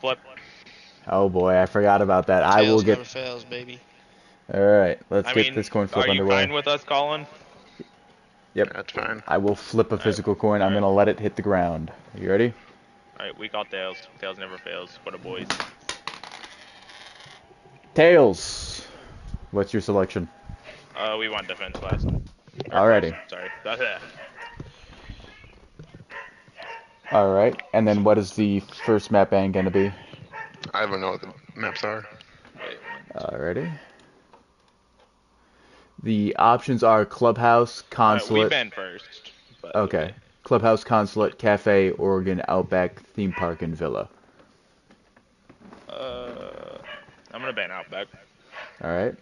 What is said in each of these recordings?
flip. Oh boy, I forgot about that. I will Tails get. never fails, baby. All right, let's I get mean, this coin flip are you underway. fine with us, Colin? Yep. That's fine. I will flip a Alright, physical coin. I'm alright, gonna let it hit the ground. You ready? alright. We got tails. Tails never fails. For the boys. Tails. What's your selection? We want defense last. Or first. Alrighty. Sorry. That's it. All right. And then what is the first map bang gonna be? I don't know what the maps are. Wait. Alrighty. The options are clubhouse, Alright, we consulate. ban first. But Okay. Clubhouse, consulate, cafe, Oregon, Outback, theme park, and villa. I'm gonna ban Outback. All right.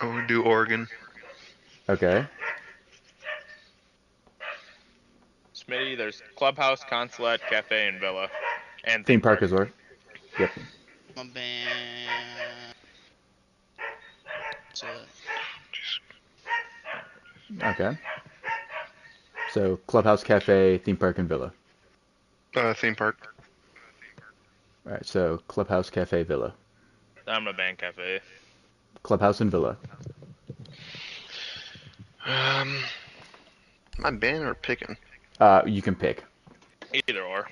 I'm gonna do Oregon. Okay. Smitty, there's clubhouse, consulate, cafe, and villa, and Theme theme park park. resort. Yep. My band. So, Okay. So clubhouse, cafe, theme park, and villa. Theme park. All right. So clubhouse, cafe, villa. I'm gonna ban cafe. Clubhouse and villa. Am I banning or picking? You can pick. Either or.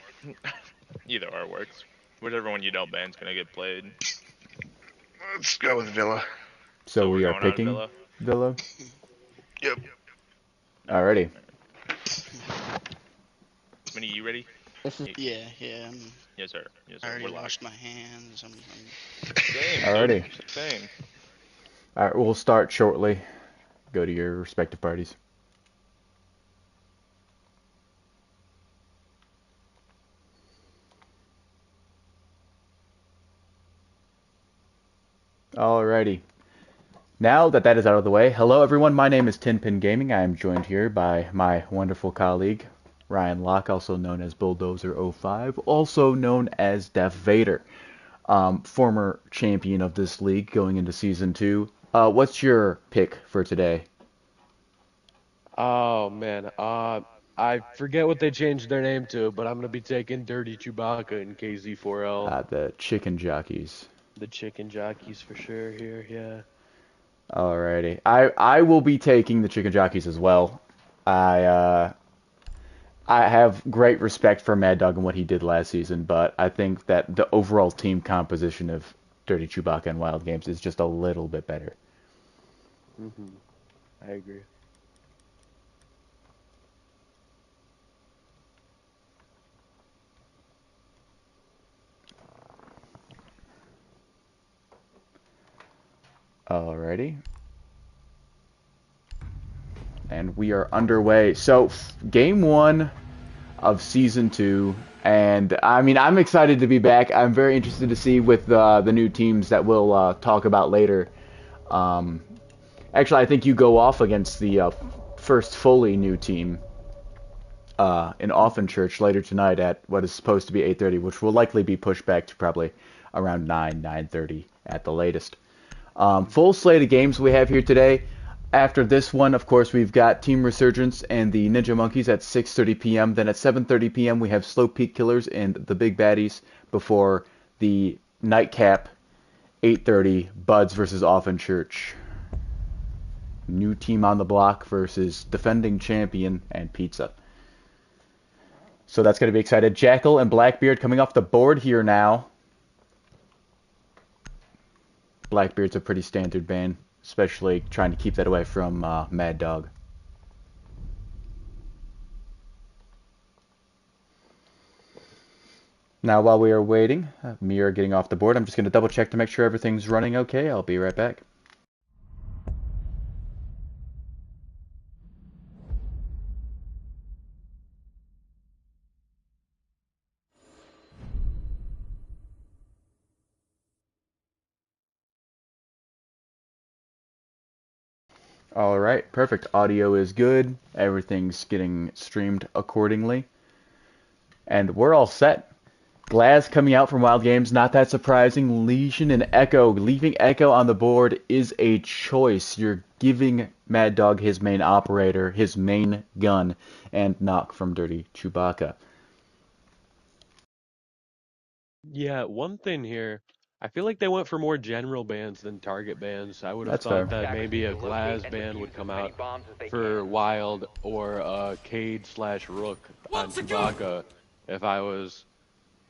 Either or works. Whichever one you don't ban's gonna get played. Let's go with Villa. So we're we are going on picking villa. villa. Yep. Alrighty. Smitty, you ready? yeah. Yes, sir. Yes, I sir. already We're live. washed my hands. Same, Alrighty. dude. Same. All right. We'll start shortly. Go to your respective parties. Alrighty. Now that that is out of the way, hello everyone. My name is Tinpin Gaming. I am joined here by my wonderful colleague Ryan Locke, also known as Bulldozer05, also known as Death Vader, former champion of this league going into season 2. What's your pick for today? Oh man, I forget what they changed their name to, but I'm gonna be taking Dirty Chewbacca in KZ4L. The Chicken Jockeys. The chicken jockeys for sure here, yeah. Alrighty. I will be taking the Chicken Jockeys as well. I have great respect for Mad Dog and what he did last season, but I think that the overall team composition of Dirty Chewbacca and Wild Games is just a little bit better. I agree. Alrighty. And we are underway. So, game 1 of season 2, and I mean, I'm excited to be back. I'm very interested to see with the new teams that we'll talk about later. Actually, I think you go off against the first fully new team in Offenchurch later tonight at what is supposed to be 8:30, which will likely be pushed back to probably around 9:30 at the latest. Full slate of games we have here today. After this one, of course, we've got Team Resurgence and the Ninja Monkeys at 6:30 p.m. Then at 7:30 p.m. we have Slow Peak Killers and the Big Baddies before the nightcap 8:30 Buds versus Offenchurch. New team on the block versus defending champion and Pizza. So that's going to be excited. Jackal and Blackbeard coming off the board here now. Blackbeard's a pretty standard ban, especially trying to keep that away from Mad Dog. Now, while we are waiting, Mira getting off the board, I'm just going to double check to make sure everything's running okay. I'll be right back. All right, perfect. Audio is good. Everything's getting streamed accordingly. And we're all set. Glaz coming out from Wild Games, not that surprising. Legion and Echo. Leaving Echo on the board is a choice. You're giving Mad Dog his main operator, his main gun, and Knock from Dirty Chewbacca. Yeah, one thing here. I feel like they went for more general bans than target bans. I would have That's fair. thought that maybe a glass ban would come out for Wild or a Cade/Rook on Chewbacca if I was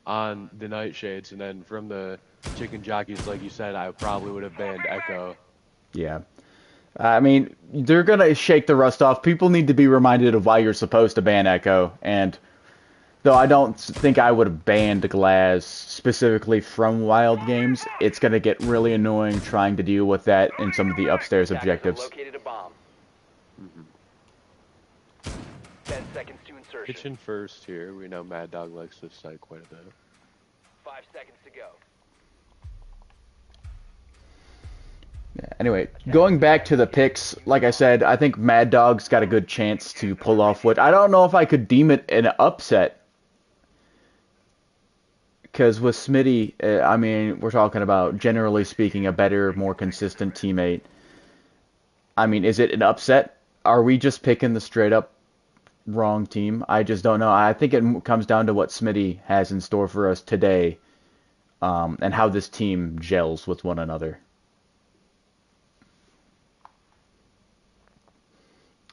on the Nightshades, and then from the Chicken Jockeys, like you said, I probably would have banned Echo. Yeah. I mean, they're gonna shake the rust off. People need to be reminded of why you're supposed to ban Echo, and though I don't think I would have banned Glass specifically from Wild Games, it's gonna get really annoying trying to deal with that in some of the upstairs objectives. Mm-hmm. 10 seconds to insertion. Kitchen first here. We know Mad Dog likes this site quite a bit. 5 seconds to go. Yeah, anyway, going back to the picks, like I said, I think Mad Dog's got a good chance to pull off what I don't know if I could deem it an upset. Because with Smitty, I mean, we're talking about, generally speaking, a better, more consistent teammate. I mean, is it an upset? Are we just picking the straight up wrong team? I just don't know. I think it comes down to what Smitty has in store for us today, and how this team gels with one another.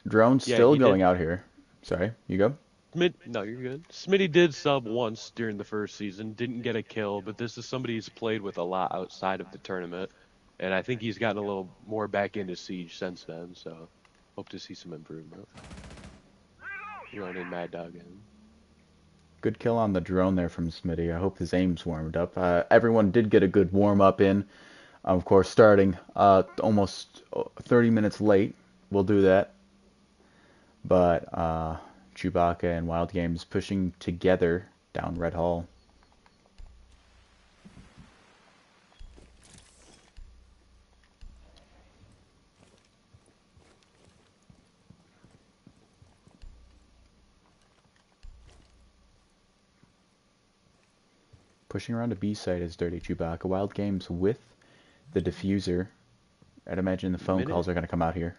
Drone's Yeah, still he going did. out here. Sorry, you go. No, you're good. Smitty did sub once during the first season, didn't get a kill, but this is somebody he's played with a lot outside of the tournament, and I think he's gotten a little more back into Siege since then, so hope to see some improvement. Running Mad Dog in. Good kill on the drone there from Smitty. I hope his aim's warmed up. Everyone did get a good warm up in. Of course, starting almost 30 minutes late. We'll do that. But Chewbacca and Wild Games pushing together down Red Hall. Pushing around to B side is Dirty Chewbacca. Wild Games with the diffuser. I'd imagine the phone calls are going to come out here.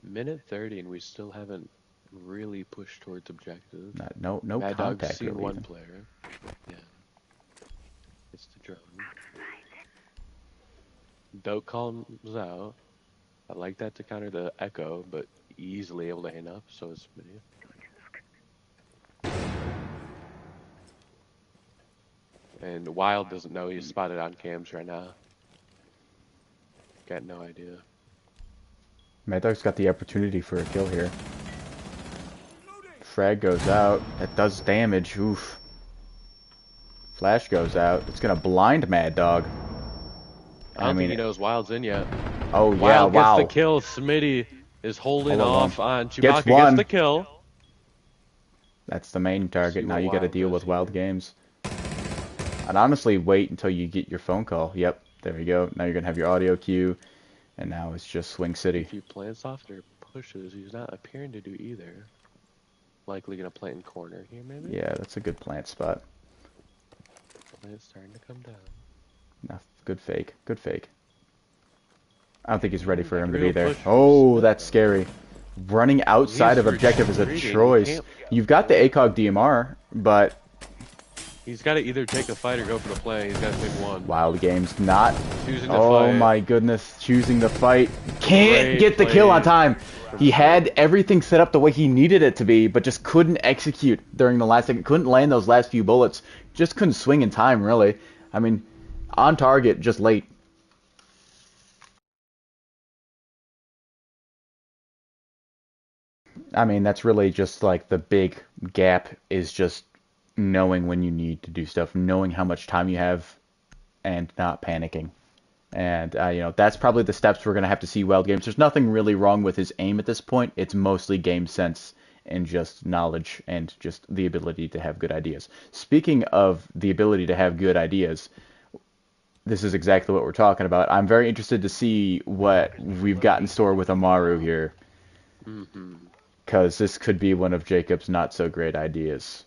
Minute 30, and we still haven't really pushed towards objectives. No Mad contact Dog's seen really one even. player. Yeah. It's the drone. Dope comes out. I like that to counter the echo, but easily able to hang up, so is Smitty. And Wild doesn't know he's spotted on cams right now. Got no idea. Mad Dog's got the opportunity for a kill here. Frag goes out. That does damage. Oof. Flash goes out. It's gonna blind Mad Dog. I don't think he knows Wild's in yet. Oh yeah, Wild wow. gets the kill. Smitty is holding Hold on. off on Chewbacca. Gets one. Gets the kill. That's the main target. See Now what you got to Wild deal does with here. Wild Games. I'd honestly wait until you get your phone call. Yep, there you go. Now you're gonna have your audio cue, and now it's just Swing City. If he plants softer pushes, he's not appearing to do either. Likely gonna plant in corner here, maybe? Yeah, that's a good plant spot. Plant's starting to come down. No, good fake. Good fake. I don't think he's ready for him to be Real there. push. Oh, that's scary. Running outside He's of objective is a retreating. He choice. can't- You've got the ACOG DMR, but He's got to either take a fight or go for the play. He's got to pick one. Wild Games not. Choosing to Oh fight. my goodness, choosing the fight. Can't Great get the kill on play. time. He had everything set up the way he needed it to be, but just couldn't execute during the last second. Couldn't land those last few bullets. Just couldn't swing in time, really. I mean, on target, just late. I mean, that's really just like the big gap is just knowing when you need to do stuff, knowing how much time you have, and not panicking. And, that's probably the steps we're going to have to see Wild Games. There's nothing really wrong with his aim at this point. It's mostly game sense and just knowledge and just the ability to have good ideas. Speaking of the ability to have good ideas, this is exactly what we're talking about. I'm very interested to see what we've got in store with Amaru here. Because this could be one of Jacob's not-so-great ideas.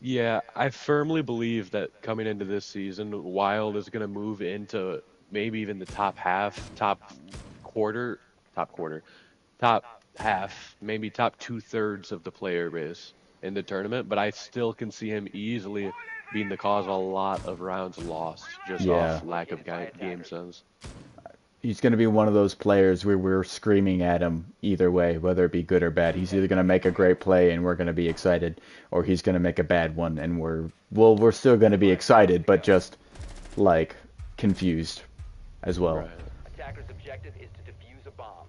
Yeah, I firmly believe that coming into this season, Wild is going to move into maybe even the top half, top half, maybe top 2/3 of the player base in the tournament. But I still can see him easily being the cause of a lot of rounds lost just Yeah. off lack of game sense. He's going to be one of those players where we're screaming at him either way, whether it be good or bad. He's either going to make a great play and we're going to be excited, or he's going to make a bad one and we're still going to be excited, but just like confused as well. Right. Attacker's objective is to defuse a bomb.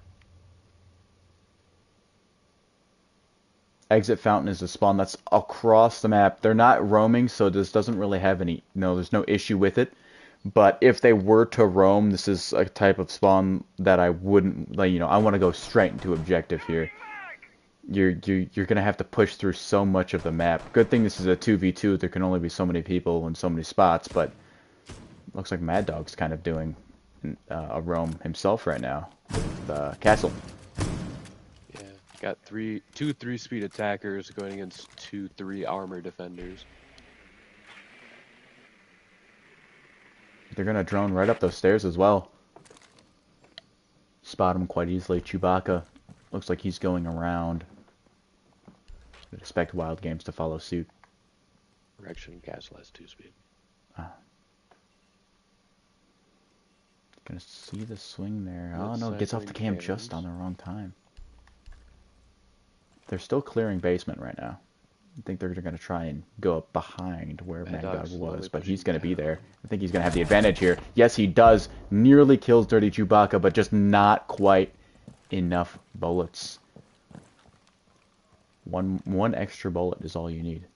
Exit fountain is a spawn that's across the map. They're not roaming, so this doesn't really have there's no issue with it. But if they were to roam, this is a type of spawn that I wouldn't, like, I want to go straight into objective here. You're gonna have to push through so much of the map. Good thing this is a 2v2. There can only be so many people in so many spots, but looks like Mad Dog's kind of doing a roam himself right now with Castle. Yeah, got two 3-speed attackers going against 2 3-armor defenders. They're gonna drone right up those stairs as well. Spot him quite easily. Chewbacca looks like he's going around. I'd expect Wild Games to follow suit. Correction, Castle has 2-speed. Gonna see the swing there. Oh Looks no, like gets off the cam cannons. just on the wrong time. They're still clearing basement right now. I think they're going to try and go up behind where Mad Mad Dog Dog's was, slowly but he's pushing going to be down. there. I think he's going to have the advantage here. Yes, he does. Nearly kills Dirty Chewbacca, but just not quite enough bullets. One extra bullet is all you need.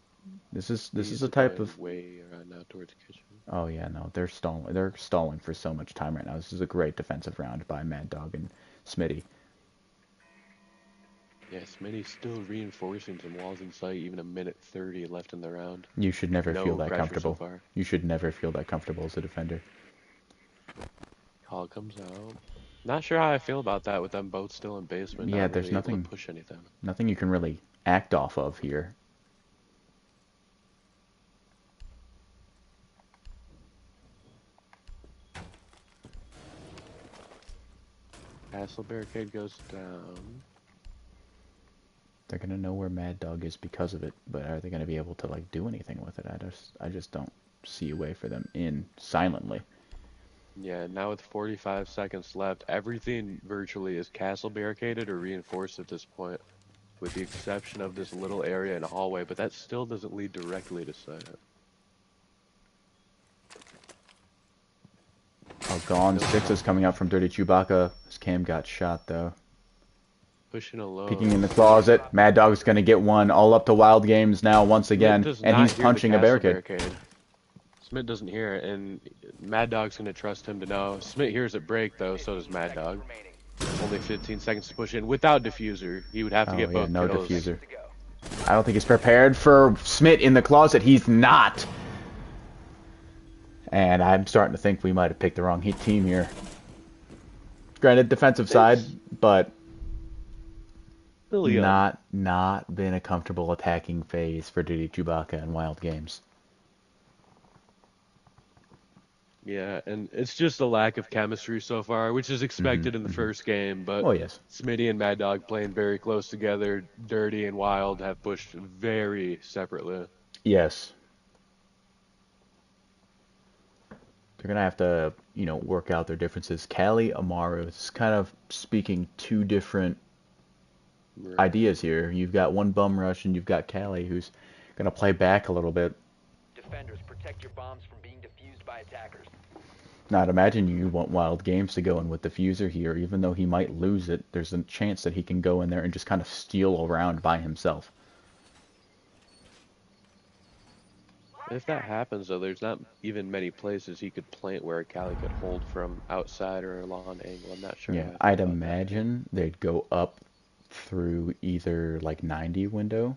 This is He's a type going of. way around now towards the kitchen. Oh yeah, no, they're stalling. They're stalling for so much time right now. This is a great defensive round by Mad Dog and Smitty. Yeah, Smitty's still reinforcing some walls in sight, even a minute 30 left in the round. You should never No feel that pressure comfortable. so far. You should never feel that comfortable as a defender. Call comes out. Not sure how I feel about that with them both still in basement. Yeah, not there's really able to nothing- push anything. Nothing you can really act off of here. Castle barricade goes down. They're gonna know where Mad Dog is because of it, but are they gonna be able to like do anything with it? I just don't see a way for them in silently. Yeah, now with 45 seconds left, everything virtually is castle barricaded or reinforced at this point, with the exception of this little area in a hallway, but that still doesn't lead directly to site. Oh, Gone 6 is coming up from Dirty Chewbacca. His cam got shot though. Pushing alone. Peeking in the closet. Mad Dog's gonna get one. All up to Wild Games now once again, Smith does and not he's hear the punching a castle barricade. Smith doesn't hear it, and Mad Dog's gonna trust him to know. Smith hears it break though, so does Mad Dog. Only 15 seconds to push in without diffuser. He would have to Oh get yeah, both no kills. diffuser. I don't think he's prepared for Smith in the closet. He's not. And I'm starting to think we might have picked the wrong team here. Granted, defensive side, but Still young. not been a comfortable attacking phase for Dirty Chewbacca and Wild Games. Yeah, and it's just a lack of chemistry so far, which is expected in the first game, but Oh yes. Smitty and Mad Dog playing very close together. Dirty and Wild have pushed very separately. Yes. They're gonna have to, work out their differences. Callie, Amaru, it's kind of speaking two different ideas here. You've got one bum rush and you've got Callie who's gonna play back a little bit. Defenders, protect your bombs from being defused by attackers. Now, I'd imagine you want Wild Games to go in with Diffuser here, even though he might lose it. There's a chance that he can go in there and just kind of steal around by himself. If that happens, though, there's not even many places he could plant where Callie could hold from outside or along an angle. I'm not sure. Yeah, how I feel I'd about imagine they'd go up through either like 90 window,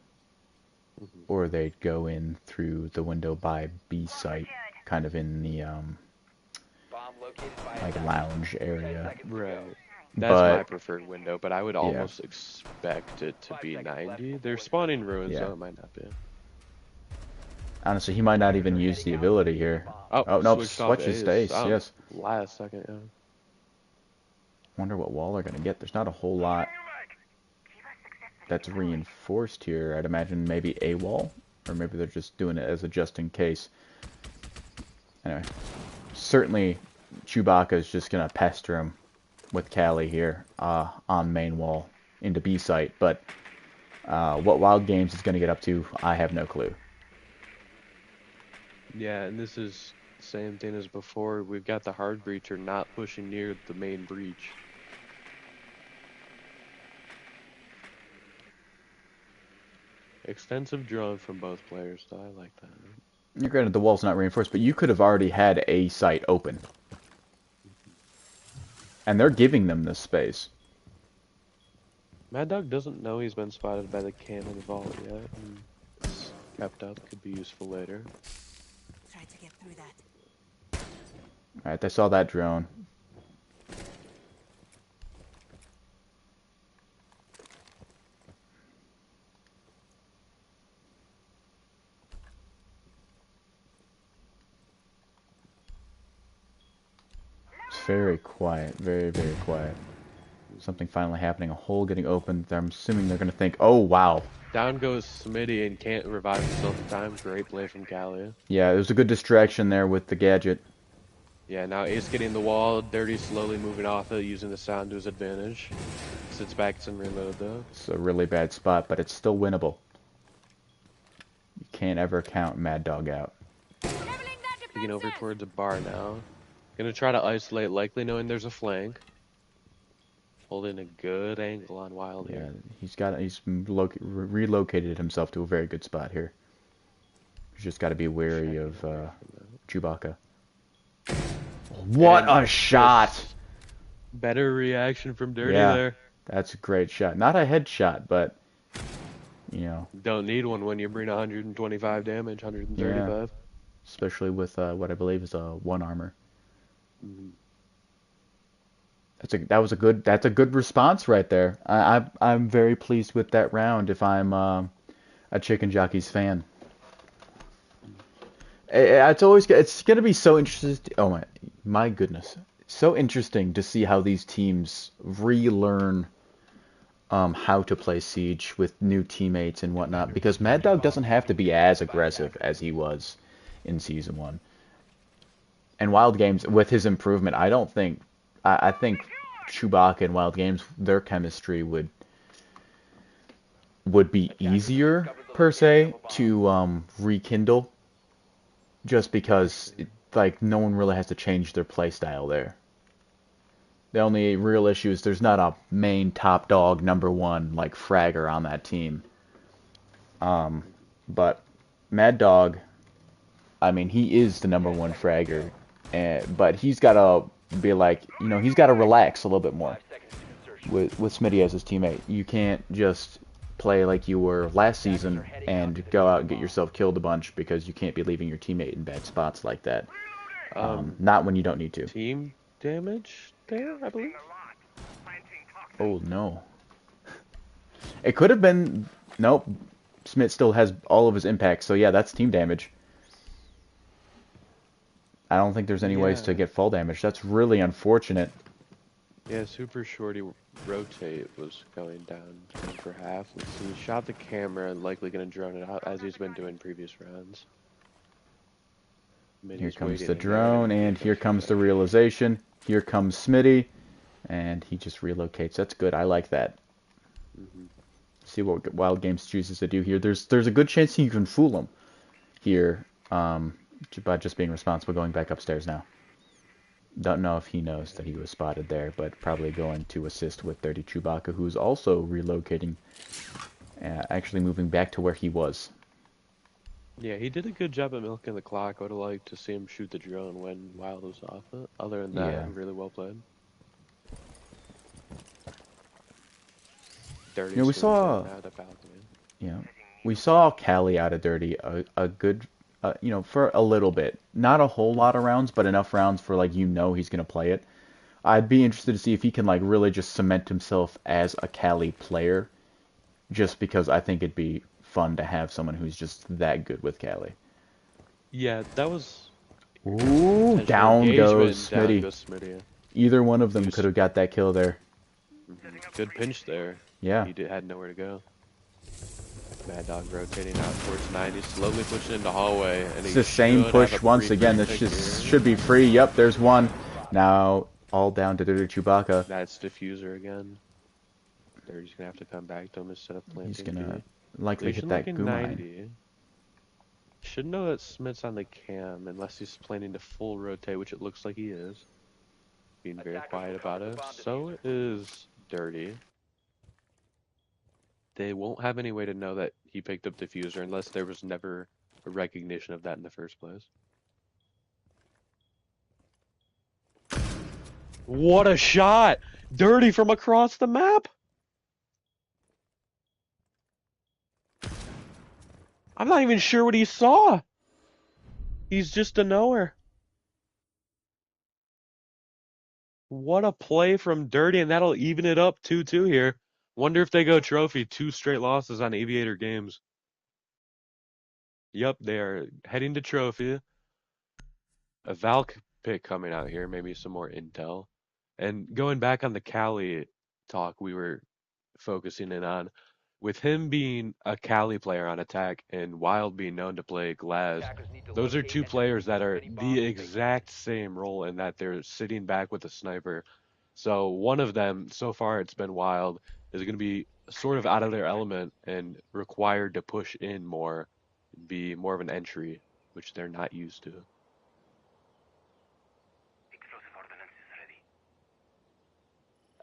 or they'd go in through the window by B site, kind of in the Bomb located by like attackers. lounge 10 area. seconds to Right. go. That's But- my preferred window, but I would almost expect it to be 90. They're spawning ruins, Yeah. so it might not be. Honestly, he might not even use the ability here. Oh no, switched off switches A's. stays. Oh, Yes. Last second, yeah. Wonder what wall they're gonna get. There's not a whole lot that's reinforced here. I'd imagine maybe a wall. Or maybe they're just doing it as a just in case. Anyway, certainly Chewbacca is just going to pester him with Callie here on main wall into B site. But what Wild Games is going to get up to, I have no clue. Yeah, and this is the same thing as before. We've got the hard breacher not pushing near the main breach. Extensive drone from both players, though. I like that. You're granted the wall's not reinforced, but you could have already had a site open. And they're giving them this space. Mad Dog doesn't know he's been spotted by the cannon vault yet. And it's kept up, could be useful later. Try to get through that. Alright, they saw that drone. Very quiet, very, very quiet. Something finally happening, a hole getting opened. I'm assuming they're going to think, oh, wow. Down goes Smitty and can't revive himself in time. Great play from Callie. Yeah, there's a good distraction there with the gadget. Yeah, now Ace getting the wall. Dirty slowly moving off it, using the sound to his advantage. Sits back and reload though. It's a really bad spot, but it's still winnable. You can't ever count Mad Dog out. Peeking over towards a bar now. Gonna try to isolate, likely knowing there's a flank. Holding a good angle on Wild Yeah, here. he's relocated himself to a very good spot here. He's just got to be wary of Chewbacca. What a shot! Better reaction from Dirty Yeah, there. that's a great shot. Not a headshot, but you know. Don't need one when you bring 125 damage, 135. Yeah, especially with what I believe is a 1 armor. Mm-hmm. That's a good response right there. I'm very pleased with that round. If I'm a Chicken Jockeys fan, it's gonna be so interesting. Oh my goodness, so interesting to see how these teams relearn how to play Siege with new teammates and whatnot. Because Mad Dog doesn't have to be as aggressive as he was in Season 1. And Wild Games, with his improvement, I think Chewbacca and Wild Games, their chemistry would be easier, per se, to rekindle. Just because, no one really has to change their play style there. The only real issue is there's not a main top dog #1 like Fragger on that team. But Mad Dog, I mean, he is the #1 Fragger. But he's got to be he's got to relax a little bit more with Smitty as his teammate. You can't just play like you were last season and go out and get yourself killed a bunch, because you can't be leaving your teammate in bad spots like that. Not when you don't need to. Team damage there, I believe. Oh no. It could have been. Nope. Smith still has all of his impacts, so yeah, that's team damage. I don't think there's any ways to get fall damage. That's really unfortunate. Yeah, super shorty rotate was going down for half. Let's see, he shot the camera and likely going to drone it out as he's been doing previous rounds. Here comes the drone, and here comes the realization. Here comes Smitty, and he just relocates. That's good. I like that. See what Wild Games chooses to do here. There's a good chance you can fool him here. By just being responsible, going back upstairs now. Don't know if he knows that he was spotted there, but probably going to assist with Dirty Chewbacca, who's also relocating, actually moving back to where he was. Yeah, he did a good job at milking the clock. I would have liked to see him shoot the drone when Wild was off it. Other than that, Yeah. really well played. Dirty. We saw. Yeah, we saw Callie out of Dirty a good. For a little bit. Not a whole lot of rounds, but enough rounds for, he's going to play it. I'd be interested to see if he can, really just cement himself as a Callie player, just because I think it'd be fun to have someone who's just that good with Callie. Yeah, that was... Ooh, down goes Down Smitty. goes Smitty. Either one of them could have got that kill there. Good pinch there. Yeah. He had nowhere to go. Mad Dog rotating out towards 90, slowly pushing into hallway, and It's he the same should push have a once free again. pick This here. just should be free. Yep, there's one. Now all down to Dirty Chewbacca. That's Diffuser again. They're just gonna have to come back to him instead of planting. He's gonna B. likely hit Station that like in goo mine. 90. Should know that Smith's on the cam unless he's planning to full rotate, which it looks like he is. Being very quiet about it. So is Dirty. They won't have any way to know that he picked up Diffuser unless there was never a recognition of that in the first place. What a shot! Dirty from across the map! I'm not even sure what he saw! He's just a knower. What a play from Dirty, and that'll even it up 2-2 here. Wonder if they go trophy, 2 straight losses on Aviator games. Yep, they are heading to trophy. A Valk pick coming out here, maybe some more intel. And going back on the Cali talk we were focusing in on, with him being a Cali player on attack and Wild being known to play Glaz, those are 2 players that are the exact same role in that they're sitting back with a sniper. So one of them, so far it's been Wild, is going to be sort of out of their element and required to push in more, be more of an entry, which they're not used to.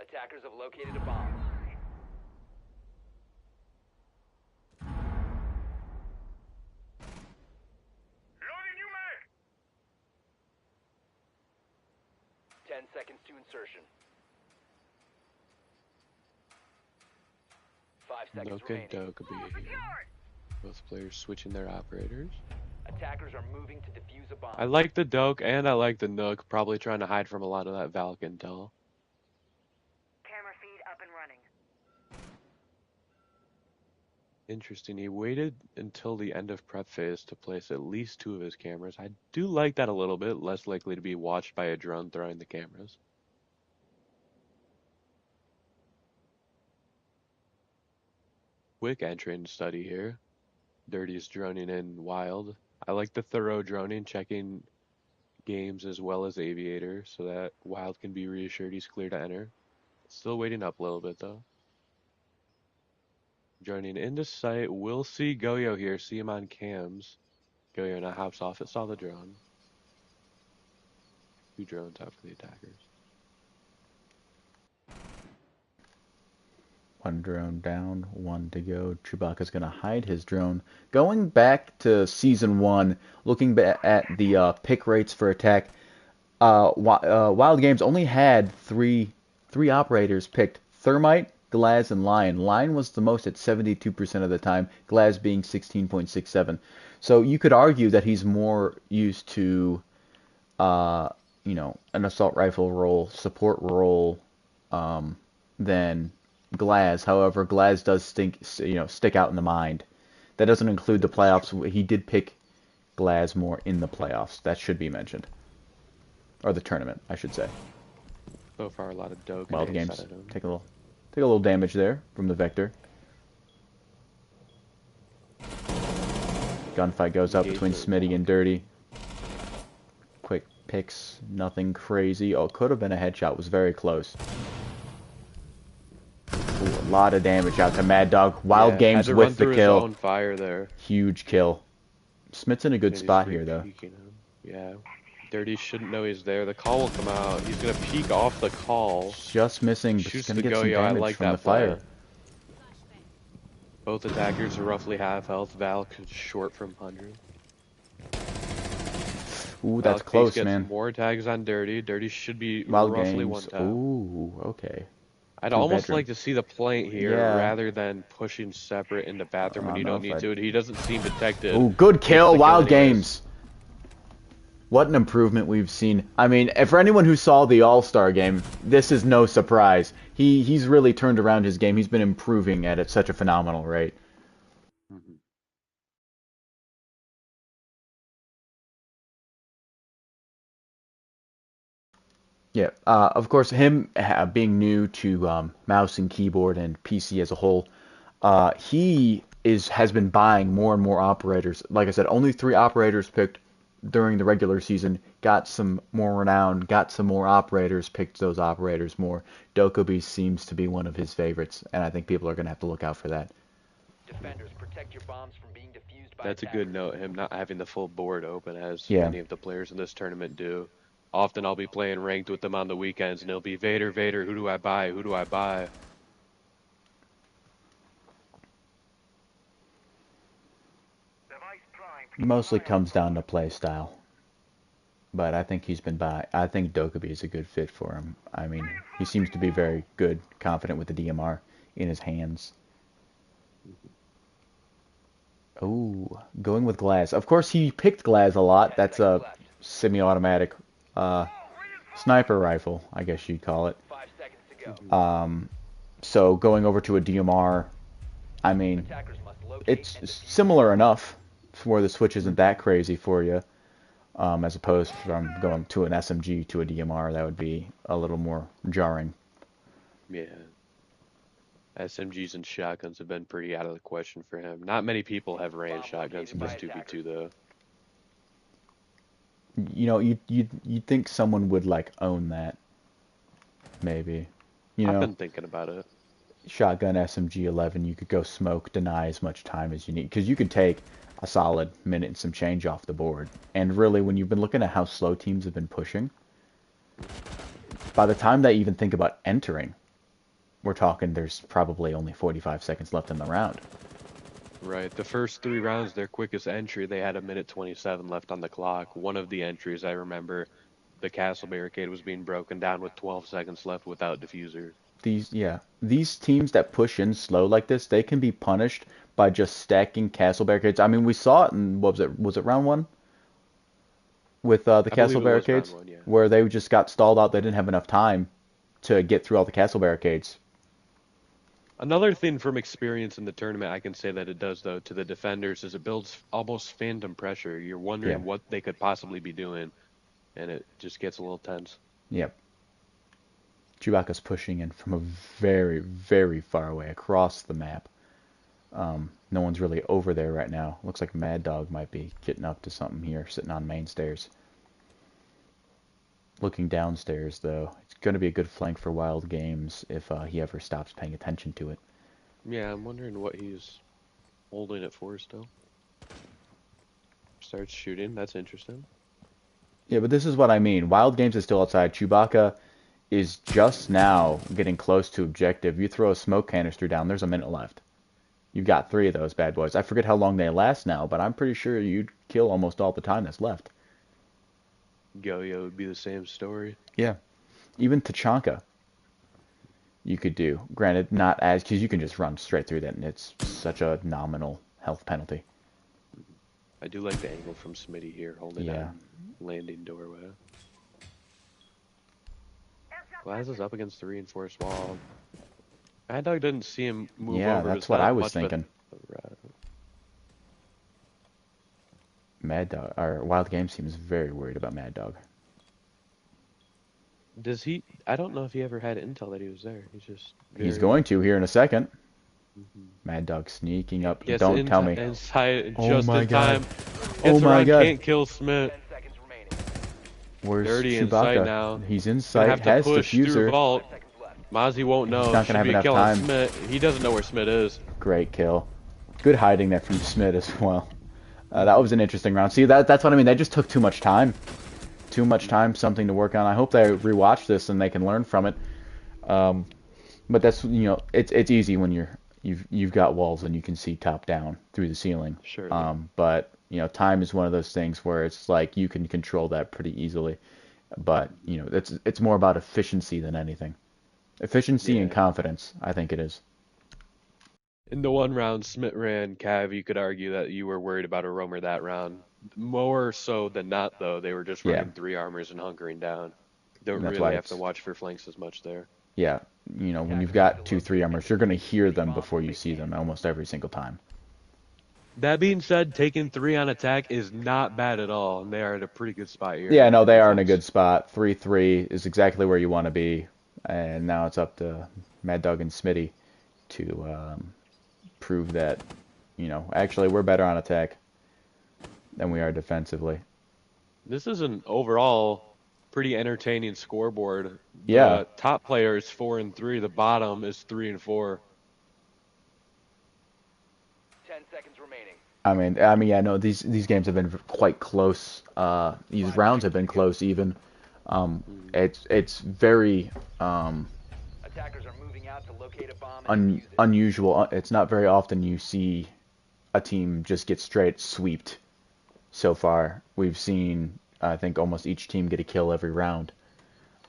Attackers have located a bomb. Loading new mag. 10 seconds to insertion. 5 seconds Nook and remaining. Dokkaebi. Both players switching their operators. Attackers are moving to defuse a bomb. I like the Doke and I like the Nook, probably trying to hide from a lot of that Valk intel. Camera feed up and running. Interesting, he waited until the end of prep phase to place at least 2 of his cameras. I do like that a little bit, less likely to be watched by a drone throwing the cameras. Quick entry study here. Dirty's droning in Wild. I like the thorough droning, checking games as well as Aviator, so that Wild can be reassured he's clear to enter. Still waiting up a little bit though. Joining into sight, we'll see Goyo here, see him on cams. Goyo now hops off it, saw the drone. 2 drones out for the attackers. 1 drone down, 1 to go. Chewbacca's going to hide his drone. Going back to Season 1, looking at the pick rates for attack, Wild Games only had three operators picked: Thermite, Glaz, and Lion. Lion was the most at 72% of the time, Glaz being 16.67. So you could argue that he's more used to, an assault rifle role, support role, than Glaz. However, Glaz does stick out in the mind. That doesn't include the playoffs. He did pick Glaz more in the playoffs. That should be mentioned. Or the tournament, I should say. So far, a lot of Doke. Wild Games. Take a little damage there from the Vector. Gunfight goes up between Smitty and Dirty. Quick picks, nothing crazy. Oh, could have been a headshot. Was very close. Ooh, a lot of damage out to Mad Dog. Wild Games had to with run the through kill. His own fire there. Huge kill. Smith's in a good He's spot here, though. peeking him. Yeah. Dirty shouldn't know he's there. The call will come out. He's going to peek off the call. Just missing, but he's Shoots going the to get some Goyo. I damage like from the that play. fire. Both attackers are roughly half health. Valk is short from 100. Ooh, that's Valk close, gets man. more tags on Dirty. Dirty should be Wild roughly Games. 1 tap. Ooh, okay. I'd 2 almost bedroom. like to see the plant here Yeah. rather than pushing separate into bathroom when you don't need to. He doesn't seem detected. Ooh, good kill, Gets the Wild kill anyways. Games. What an improvement we've seen. I mean, for anyone who saw the All-Star game, this is no surprise. He's really turned around his game. He's been improving at such a phenomenal rate. Mhm. Yeah, of course, him being new to mouse and keyboard and PC as a whole, he has been buying more and more operators. Like I said, only 3 operators picked during the regular season, got some more renown, got some more operators, picked those operators more. Dokkaebi seems to be one of his favorites, and I think people are going to have to look out for that. Defenders, protect your bombs from being defused by That's a good note, him not having the full board open as Yeah. many of the players in this tournament do. Often I'll be playing ranked with them on the weekends, and it'll be Vader, Vader, who do I buy, who do I buy? Mostly comes down to play style. But I think I think Dokkaebi is a good fit for him. I mean, he seems to be very good, confident with the DMR in his hands. Oh, going with Glass. Of course, he picked Glass a lot. That's a semi-automatic sniper rifle, I guess you'd call it. 5 seconds to go. So going over to a DMR, I mean, Attackers must locate it's and defuse similar enough where the switch isn't that crazy for you, as opposed from going to an SMG to a DMR. That would be a little more jarring. Yeah. SMGs and shotguns have been pretty out of the question for him. Not many people have ran shotguns in this 2v2 though. You know, you'd think someone would like own that, maybe. You I've know, been thinking about it. shotgun SMG 11, you could go smoke, deny as much time as you need, because you could take a solid minute and some change off the board. And really, when you've been looking at how slow teams have been pushing, by the time they even think about entering, we're talking there's probably only 45 seconds left in the round. Right. The first 3 rounds, their quickest entry, they had 1:27 left on the clock. One of the entries, I remember, the castle barricade was being broken down with 12 seconds left without diffuser. These teams that push in slow like this, they can be punished by just stacking castle barricades. I mean, we saw it in, what was it? Was it round 1? With the I believe castle it was barricades, round 1, yeah. where they just got stalled out. They didn't have enough time to get through all the castle barricades. Another thing from experience in the tournament I can say that it does, though, to the defenders is it builds almost phantom pressure. You're wondering Yeah. what they could possibly be doing, and it just gets a little tense. Yep. Chewbacca's pushing in from a very, very far away across the map. No one's really over there right now. Looks like Mad Dog might be getting up to something here, sitting on main stairs. Looking downstairs, though, it's going to be a good flank for Wild Games if he ever stops paying attention to it. Yeah, I'm wondering what he's holding it for still. Starts shooting. That's interesting. Yeah, but this is what I mean. Wild Games is still outside. Chewbacca is just now getting close to objective. You throw a smoke canister down, there's a minute left. You've got 3 of those bad boys. I forget how long they last now, but I'm pretty sure you'd kill almost all the time that's left. Go-Yo would be the same story. Yeah. Even Tachanka you could do. Granted, not as, because you can just run straight through that, and it's such a nominal health penalty. I do like the angle from Smitty here, holding Yeah. that landing doorway. Glass is up against the reinforced wall. Mad Dog didn't see him move Yeah, over. that's It's what not I was much of a thinking. threat. Mad Dog, or Wild Game seems very worried about Mad Dog. Does he? I don't know if he ever had intel that he was there. He's just. He's very- going to here in a second. Mad Dog sneaking up. Yes, Don't tell me. Inside, Oh just my in God. time. Oh Gets my around, God. Can't kill Smith. 10 seconds remaining. Where's Dirty inside Chewbacca? now. He's in Gonna sight, have to has push through diffuser. vault. 5 seconds left. Mozzie won't know. He's not gonna Should have be enough killing time. Smith. He doesn't know where Smith is. Great kill. Good hiding there from Smith as well. That was an interesting round. See, that's what I mean. They just took too much time. Too much time, something to work on. I hope they rewatch this and they can learn from it. But that's, you know, it's easy when you've got walls and you can see top down through the ceiling. Sure. But you know, time is one of those things where it's like you can control that pretty easily. But you know, it's more about efficiency than anything. Efficiency and Yeah. confidence, I think it is. In the one round Smith ran Cav, you could argue that you were worried about a roamer that round. More so than not, though, they were just Yeah. running 3 armors and hunkering down. Don't And that's really why have to it's- watch for flanks as much there. Yeah, you know, when you've got 2-3 armors, you're going to hear them before you see them almost every single time. That being said, taking 3 on attack is not bad at all, and they are at a pretty good spot here. Yeah, no, they are in a good spot. 3-3 is exactly where you want to be. And now it's up to Mad Dog and Smitty to prove that, you know, actually we're better on attack than we are defensively. This is an overall pretty entertaining scoreboard. Yeah. The top player is 4 and 3. The bottom is 3 and 4. 10 seconds remaining. I mean, yeah, no, these games have been quite close. These rounds have been close even. It's very Attackers are moving out to locate a bomb and defuse it. unusual. It's not very often you see a team just get straight sweeped. So far, we've seen, I think, almost each team get a kill every round.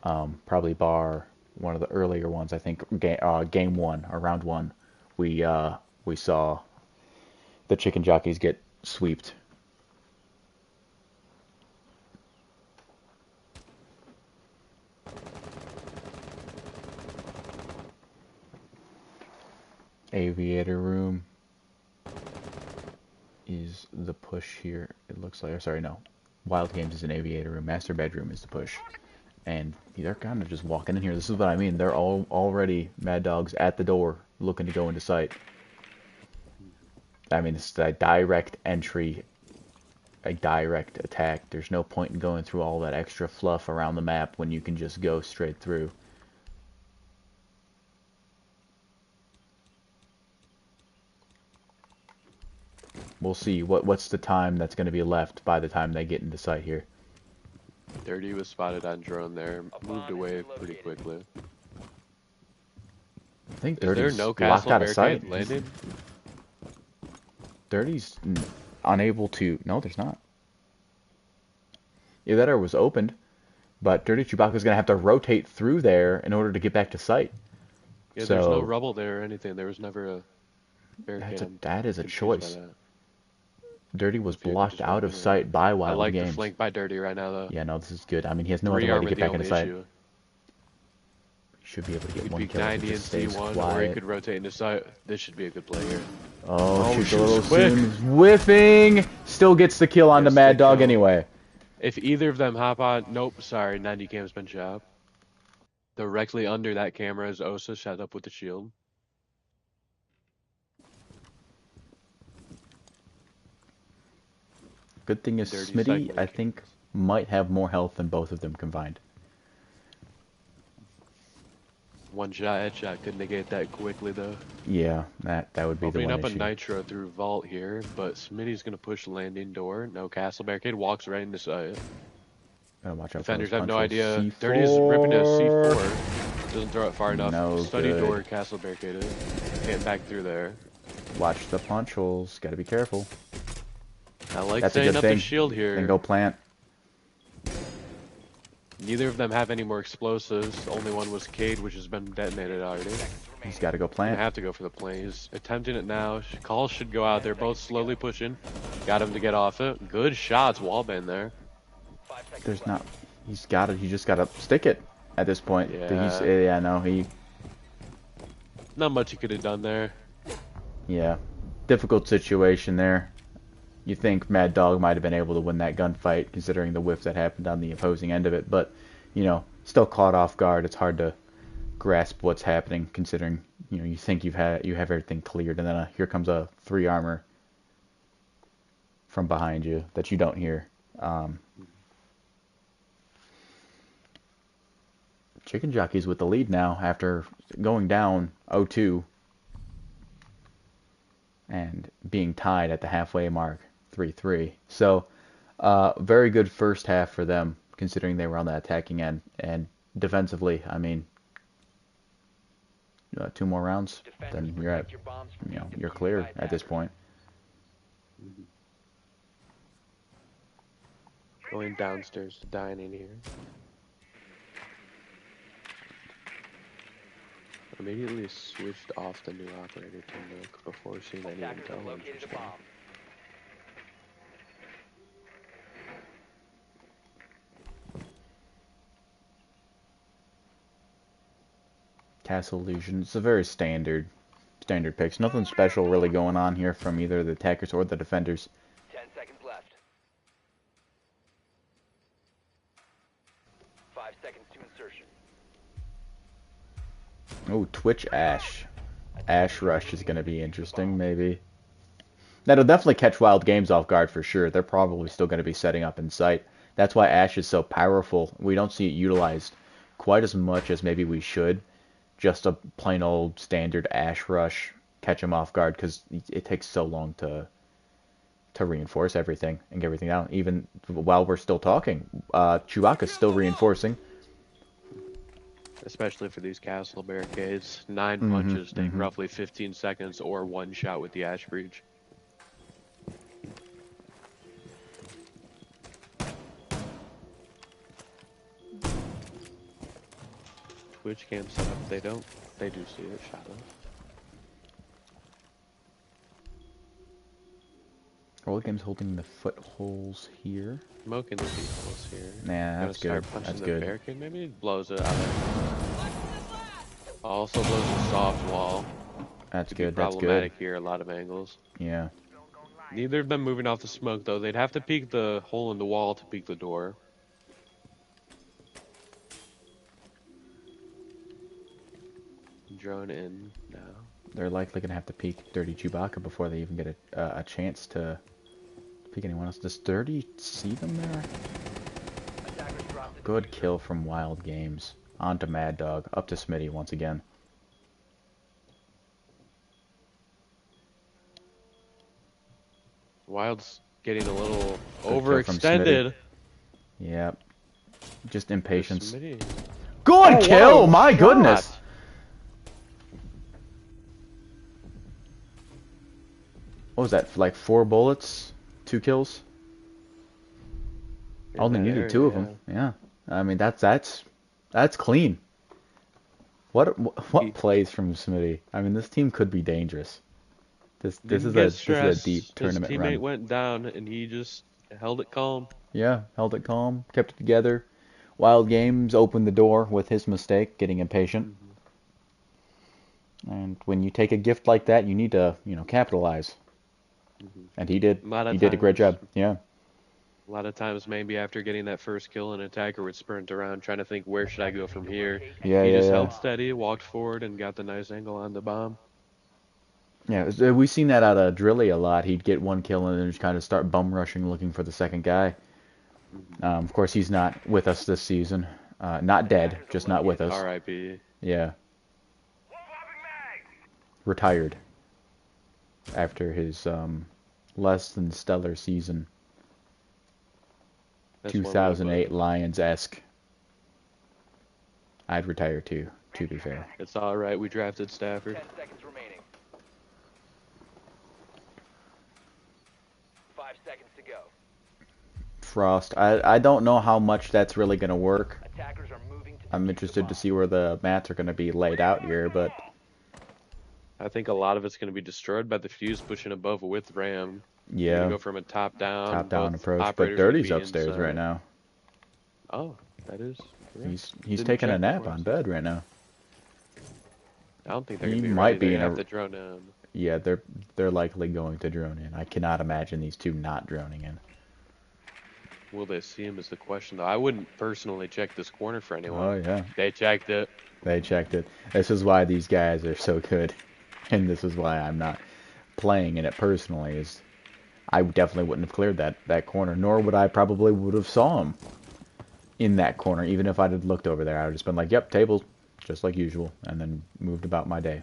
Probably bar one of the earlier ones. I think game 1 or round 1, we saw the Chicken Jockeys get sweeped. Aviator room is the push here. It looks like, sorry, no. Wild Games is an aviator room. Master bedroom is the push. And they're kind of just walking in here. This is what I mean. They're all already Mad Dogs at the door looking to go into sight. I mean, it's a direct entry, a direct attack. There's no point in going through all that extra fluff around the map when you can just go straight through. We'll see. What's the time that's going to be left by the time they get into sight here? Dirty was spotted on drone there. Moved away pretty quickly. I think Is there Dirty's no locked castle out of sight. barricade landing? Dirty's unable to... No, there's not. Either that or was opened, but Dirty Chewbacca's going to have to rotate through there in order to get back to sight. Yeah, So, there's no rubble there or anything. There was never a barricade. that is a Confused choice. by that. Dirty was If you could blocked just out walk of in there. sight by I Wild like Games. the flank by Dirty right now, though. Yeah, no, this is good. I mean, he has no other 3 way to armor get the back only into sight. issue. He should be able to He get could one peek kill if 90 he and just stays C1, or he quiet. could rotate into sight. This should be a good play here. Oh, shoots she a was little quick. soon. Whiffing! Still gets the kill on the Gets Mad the Dog kill. anyway. If either of them hop on... Nope, sorry. 90 cam's been shot. Directly under that camera is Osa shot up with the shield. Good thing is Dirty Smitty, cycling I think, might have more health than both of them combined. One shot headshot could negate that quickly, though. Yeah, that would be Opening the up one a issue. nitro through vault here, but Smitty's gonna push landing door. No castle barricade. Walks right into sight. Gotta watch out Defenders for those have no punches. idea. C4. Dirty is ripping a C4. Doesn't throw it far enough. No Study good. door, castle barricaded. Can't back through there. Watch the punch holes. Gotta be careful. I like That's a setting good up thing. the shield here. And go plant. Neither of them have any more explosives. Only one was Cade, which has been detonated already. He's gotta go Gonna plant. have to go for the plane. He's attempting it now. Calls should go out. They're both slowly pushing. Got him to get off it. Good shots. Wallbang there. There's not. He's got it. He just gotta stick it at this point. Yeah. Yeah, no, he. Not much he could have done there. Yeah, difficult situation there. You think Mad Dog might have been able to win that gunfight, considering the whiff that happened on the opposing end of it, but you know, still caught off guard. It's hard to grasp what's happening, considering you think you have everything cleared, and then here comes a 3 armor from behind you that you don't hear. Chicken Jockeys with the lead now after going down 0-2 and being tied at the halfway mark 3-3. So very good first half for them, considering they were on the attacking end. And defensively, I mean, 2 more rounds, then you're at, you're clear at this point. Going downstairs to dining here. Immediately switched off the new operator to Nook before seeing any Attackers have intel. located a Interesting. bomb. Castle Illusion. It's a very standard picks. Nothing special really going on here from either the attackers or the defenders. 10 seconds left. 5 seconds to insertion. Oh, Twitch Ash. Ash Rush is going to be interesting, maybe. That'll definitely catch Wild Games off guard for sure. They're probably still going to be setting up in sight. That's why Ash is so powerful. We don't see it utilized quite as much as maybe we should. Just a plain old standard Ash rush, catch him off guard because it takes so long to reinforce everything and get everything down. Even while we're still talking, Chewbacca's still reinforcing. Especially for these castle barricades. 9 Mm-hmm, punches take mm-hmm. roughly 15 seconds or one shot with the Ash Breach. Twitch cam setup, they do see it, Shadow. Wild Games holding the footholds here. Smoking the vehicles here. Nah, Gonna that's start good. punching That's the good. barricade, maybe it blows it out of Also blows a soft wall. That's Could good. be That's problematic good. here, a lot of angles. Yeah. Neither of them moving off the smoke though. They'd have to peek the hole in the wall to peek the door. Drone in now. They're likely gonna have to peek Dirty Chewbacca before they even get a chance to peek anyone else. Does Dirty see them there? Attackers dropped the Good kill from Wild Games. On to Mad Dog. Up to Smitty once again. Wild's getting a little Good kill from overextended. Yep. Just impatience. Smitty. Good Oh, kill! what a My shot. goodness! What was that? Like 4 bullets? 2 kills? In Only that needed area, 2 of them. Yeah. I mean, that's clean. What plays from Smitty? I mean, this team could be dangerous. This Didn't is get a stressed. deep tournament His teammate run. went down and he just held it calm. Yeah, held it calm, kept it together. Wild Games opened the door with his mistake, getting impatient. And when you take a gift like that, you need to, capitalize. And he did. He did a great job. Yeah. A lot of times, maybe after getting that first kill, an attacker would sprint around trying to think, where should I go from here? Yeah, He yeah, just yeah. held steady, walked forward, and got the nice angle on the bomb. Yeah, we've seen that out of Drilly a lot. He'd get 1 kill and then just kind of start bum rushing, looking for the second guy. Of course, he's not with us this season. Not dead, just not with us. R.I.P. Yeah. Retired after his less than stellar season. That's one way to 2008 put it. Lions-esque. I'd retire too, to be fair. It's all right. We drafted Stafford. 10 seconds remaining. 5 seconds to go. Frost. I don't know how much that's really going to work. Attackers are moving to I'm defuse the interested to bomb. see where the mats are going to be laid out here, but I think a lot of it's going to be destroyed by the fuse pushing above with Ram. You're yeah, going to go from a top-down. top-down both approach. But operators would Dirty's be upstairs inside. right now. Oh, that is correct. He's Didn't taking a check nap before. on bed right now. I don't think they're He going to be might ready. be They're in going to a- have to drone in. Yeah, they're likely going to drone in. I cannot imagine these two not droning in. Will they see him is the question, though. I wouldn't personally check this corner for anyone. Oh yeah, They checked it. they checked it. This is why these guys are so good, and this is why I'm not playing in it personally. Is I definitely wouldn't have cleared that corner, nor would I probably would have saw him in that corner, even if I'd have looked over there. I would have just been like, "Yep, table, just like usual," and then moved about my day.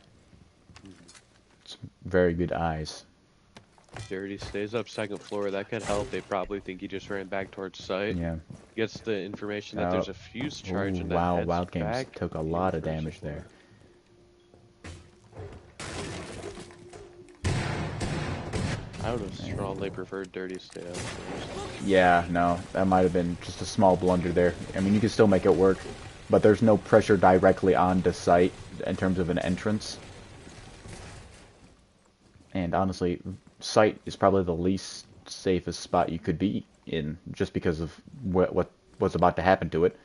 It's very good eyes. Dirty stays up second floor. That could help. They probably think he just ran back towards site. Yeah. Gets the information that there's a fuse charge Ooh, and that wow, heads Wild Games back took a in lot of first damage floor. there. I would have strongly preferred Dirty stay up. Yeah, no, that might have been just a small blunder there. I mean, you can still make it work, but there's no pressure directly onto site in terms of an entrance. And honestly, site is probably the least safest spot you could be in, just because of what's about to happen to it.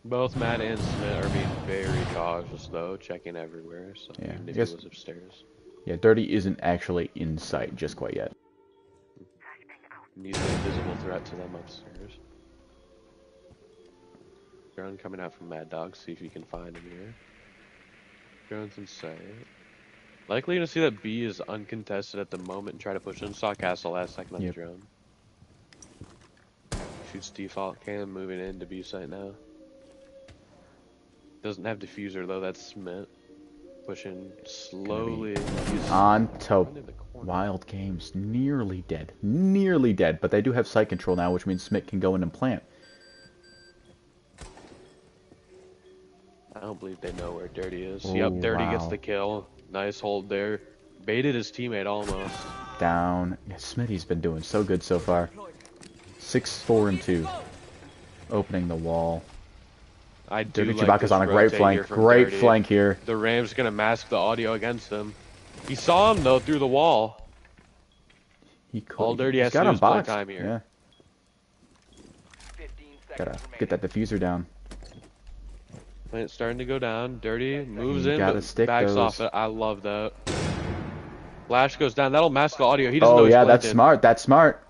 Both Matt and Smith are being very cautious, though, checking everywhere. So Yeah, even I if guess- he was upstairs, Yeah, Dirty isn't actually in sight just quite yet. he's an invisible threat to them upstairs. Drone coming out from Mad Dog. See if you can find him here. Drone's in sight. Likely going to see that B is uncontested at the moment and try to push in. Saw Castle last second on Yep. the drone. Shoots default cam, moving into B site now. Doesn't have diffuser though, that's Smith. Pushing slowly. He's On to into the corner. Wild Games. Nearly dead. Nearly dead. But they do have site control now, which means Smith can go in and plant. I don't believe they know where Dirty is. Oh, Yep, Dirty gets wow. the kill. Nice hold there. Baited his teammate almost. Down. Yeah, Smitty's been doing so good so far. 6-4-2. Opening the wall. I do Dirty like Chewbacca's this on a great rotate flank. here from Great Dirty. flank here. The Ram's gonna mask the audio against him. He saw him though through the wall. He could, All Dirty he's has got to do him is play boxed. time here. Yeah. 15 seconds Gotta remaining. get that diffuser down. It's starting to go down. Dirty moves You in, gotta but stick backs those. off it. I love that. Flash goes down. That'll mask the audio. He doesn't know Oh he's yeah, that's planted. smart. That's smart.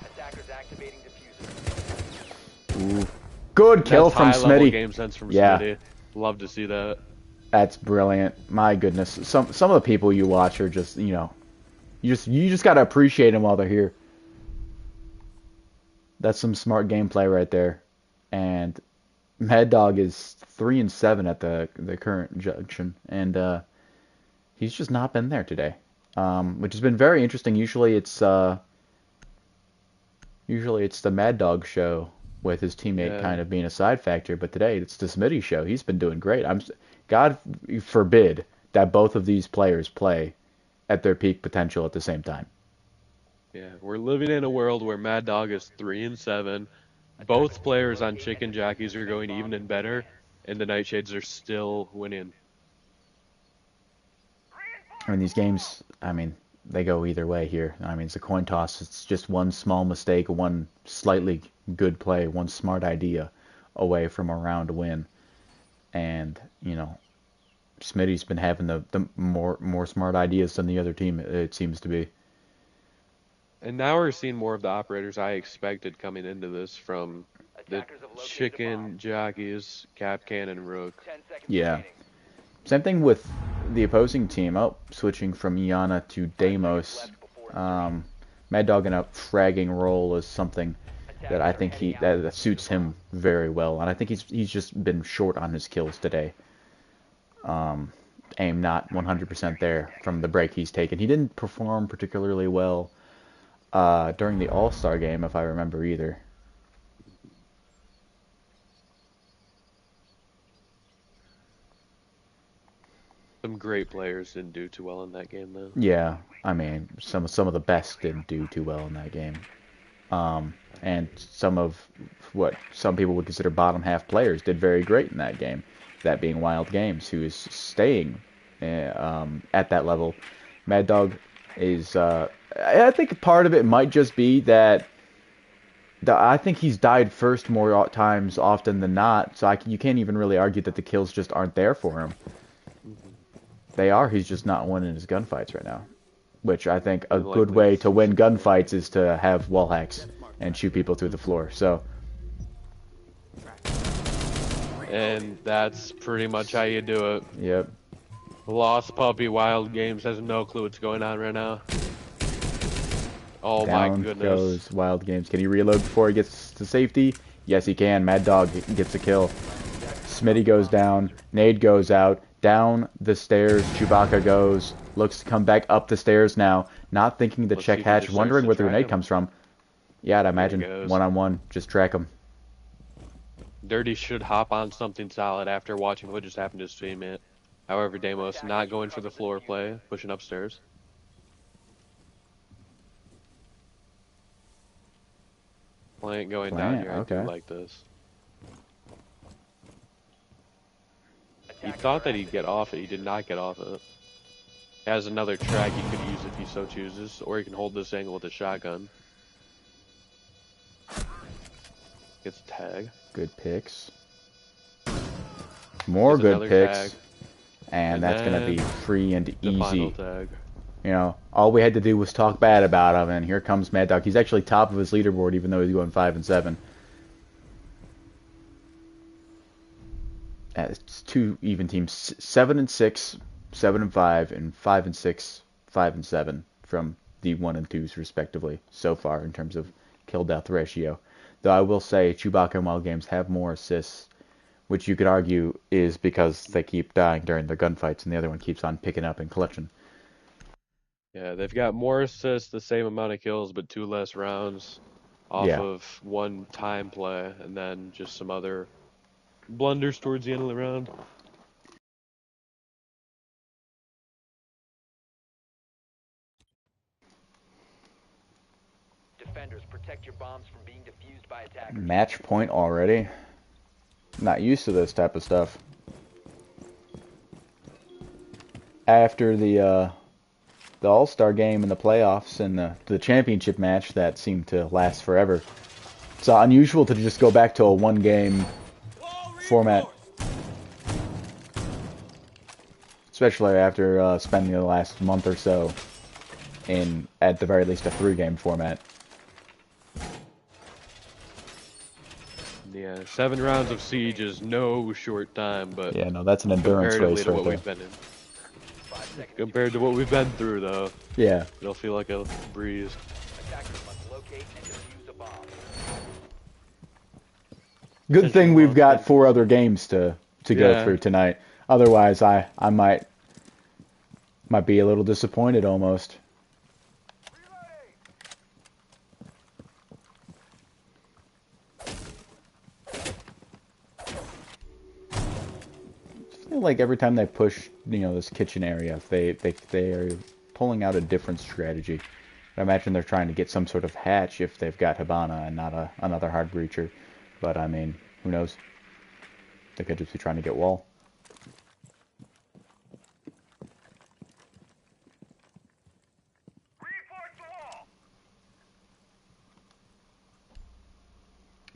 Attackers activating diffuser. Ooh. Good kill That's from high-level Smitty. game sense from Yeah. Smitty. Love to see that. That's brilliant. My goodness. Some of the people you watch are just, you know, you just gotta appreciate them while they're here. That's some smart gameplay right there. And Mad Dog is 3-7 at the current junction, and he's just not been there today, which has been very interesting. Usually it's the Mad Dog show with his teammate Yeah. kind of being a side factor, but today it's the Smitty show. He's been doing great. God forbid that both of these players play at their peak potential at the same time. Yeah, we're living in a world where Mad Dog is 3-7. Both players on Chicken Jockeys are going even and better, and the Nightshades are still winning. I mean, these games, I mean, they go either way here. I mean, it's a coin toss. It's just one small mistake, one slightly good play, one smart idea away from a round win. And, you know, Smitty's been having the more smart ideas than the other team, it seems to be. And now we're seeing more of the operators I expected coming into this from the Attackers have located the Chicken bomb. Jockeys, Capcan, and Rook. 10 seconds Yeah. remaining. Same thing with the opposing team. Oh, switching from Iana to Deimos. Mad Dog in a fragging role is something that I think that suits him very well, and I think he's just been short on his kills today. Aim not 100% there from the break he's taken. He didn't perform particularly well during the All-Star game, if I remember either. Some great players didn't do too well in that game, though. Yeah, I mean, some of the best didn't do too well in that game. And some of what some people would consider bottom half players did very great in that game. That being Wild Games, who is staying at that level. Mad Dog is, I think part of it might just be that I think he's died first more times often than not, so you can't even really argue that the kills just aren't there for him. They are, he's just not winning his gunfights right now. Which I think a good way to win gunfights is to have wall hacks and shoot people through the floor. So, And that's pretty much how you do it. yep. Lost Puppy Wild Games has no clue what's going on right now. Oh my Down goodness. goes Wild Games. Can he reload before he gets to safety? Yes, he can. Mad Dog gets a kill. Smitty goes down. Nade goes out. Down the stairs. Chewbacca goes. Looks to come back up the stairs now. Not thinking to Let's see check if he hatch. just Wondering starts where to the track grenade him. comes from. Yeah, I'd he imagine goes. one-on-one. Just track him. Dirty should hop on something solid after watching what just happened to his teammate. However, Deimos not going for the floor play, pushing upstairs. Plant going down Plant, here. I okay. do like this. He thought that he'd get off it. He did not get off it. Has another track he could use if he so chooses, or he can hold this angle with a shotgun. Gets a tag. Good picks. More Gets good another picks. tag. And And that's going to be then free and The final easy. tag. You know, all we had to do was talk bad about him, and here comes Mad Dog. He's actually top of his leaderboard, even though he's going 5-7. It's two even teams, 7-6, 7-5, and 5-6, 5-7 from the 1 and 2s respectively so far in terms of kill death ratio. Though I will say Chewbacca and Wild Games have more assists, which you could argue is because they keep dying during their gunfights, and the other one keeps on picking up and clutching. Yeah, they've got more assists, the same amount of kills, but 2 less rounds off Yeah. of one time play, and then just some other blunders towards the end of the round. Defenders, protect your bombs from being defused by attackers. Match point already. Not used to this type of stuff. After the All-Star game and the playoffs and the championship match that seemed to last forever, it's unusual to just go back to a one-game format. Especially after spending the last month or so in, at the very least, a 3-game format. Yeah, 7 rounds of Siege is no short time, but Yeah, no, that's an endurance comparatively race to right what there. we've been in. Compared to what we've been through, though, Yeah. it'll feel like a breeze. Attackers must locate and defuse a bomb. Good thing we've got 4 other games to go through tonight. Otherwise, I might be a little disappointed almost. I feel like every time they push, this kitchen area, they are pulling out a different strategy. I imagine they're trying to get some sort of hatch if they've got Hibana and not another hard breacher. But I mean, who knows? They could just be trying to get wall.